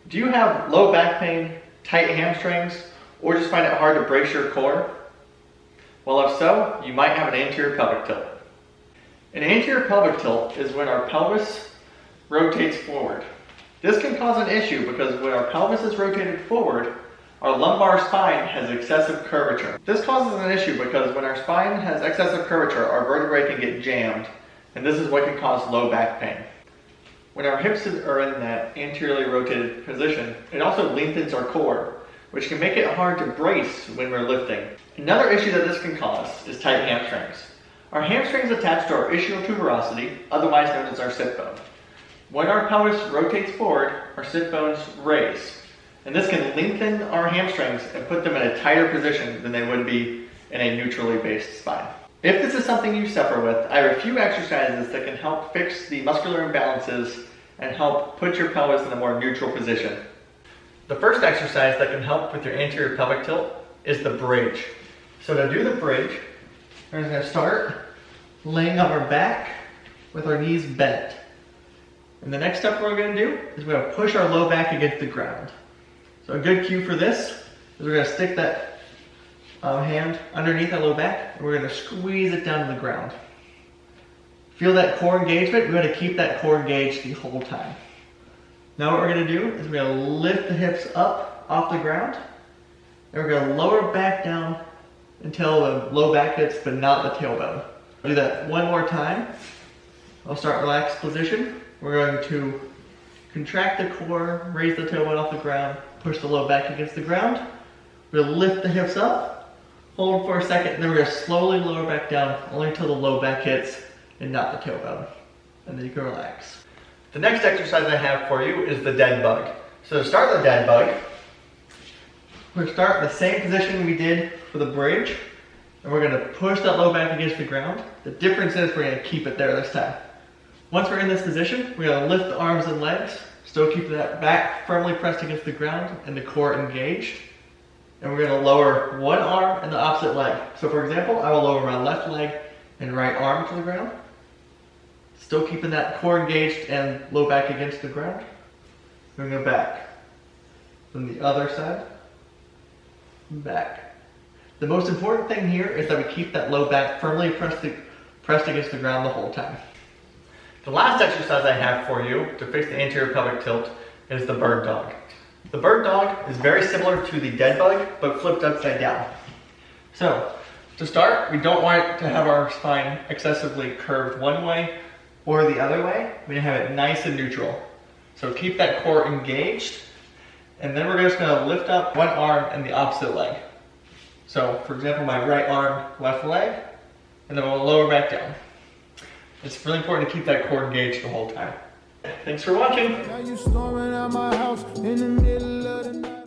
Do you have low back pain, tight hamstrings, or just find it hard to brace your core? Well, if so, you might have an anterior pelvic tilt. An anterior pelvic tilt is when our pelvis rotates forward. This can cause an issue because when our pelvis is rotated forward, our lumbar spine has excessive curvature. This causes an issue because when our spine has excessive curvature, our vertebrae can get jammed, and this is what can cause low back pain. When our hips are in that anteriorly rotated position, it also lengthens our core, which can make it hard to brace when we're lifting. Another issue that this can cause is tight hamstrings. Our hamstrings attach to our ischial tuberosity, otherwise known as our sit bone. When our pelvis rotates forward, our sit bones raise, and this can lengthen our hamstrings and put them in a tighter position than they would be in a neutrally based spine. If this is something you suffer with, I have a few exercises that can help fix the muscular imbalances and help put your pelvis in a more neutral position. The first exercise that can help with your anterior pelvic tilt is the bridge. So to do the bridge, we're going to start laying on our back with our knees bent. And the next step we're going to do is we're going to push our low back against the ground. So a good cue for this is we're going to stick that hand underneath our low back, and we're going to squeeze it down to the ground. Feel that core engagement? We're going to keep that core engaged the whole time. Now what we're going to do is we're going to lift the hips up off the ground, and we're going to lower back down until the low back hits, but not the tailbone. Do that one more time. I'll start relaxed position. We're going to contract the core, raise the tailbone off the ground, push the low back against the ground. We're going to lift the hips up, hold for a second, and then we're going to slowly lower back down only until the low back hits and not the tailbone. And then you can relax. The next exercise I have for you is the dead bug. So to start the dead bug, we're going to start in the same position we did for the bridge, and we're going to push that low back against the ground. The difference is we're going to keep it there this time. Once we're in this position, we're going to lift the arms and legs, still keep that back firmly pressed against the ground and the core engaged. And we're going to lower one arm and the opposite leg. So for example, I will lower my left leg and right arm to the ground, still keeping that core engaged and low back against the ground. We're going to go back. Then the other side, back. The most important thing here is that we keep that low back firmly pressed against the ground the whole time. The last exercise I have for you to fix the anterior pelvic tilt is the bird dog. The bird dog is very similar to the dead bug, but flipped upside down. So, to start, we don't want to have our spine excessively curved one way or the other way. We have it nice and neutral. So keep that core engaged, and then we're just going to lift up one arm and the opposite leg. So, for example, my right arm, left leg, and then we'll lower back down. It's really important to keep that core engaged the whole time. Thanks for watching. Now you storming out my house in the middle of the night.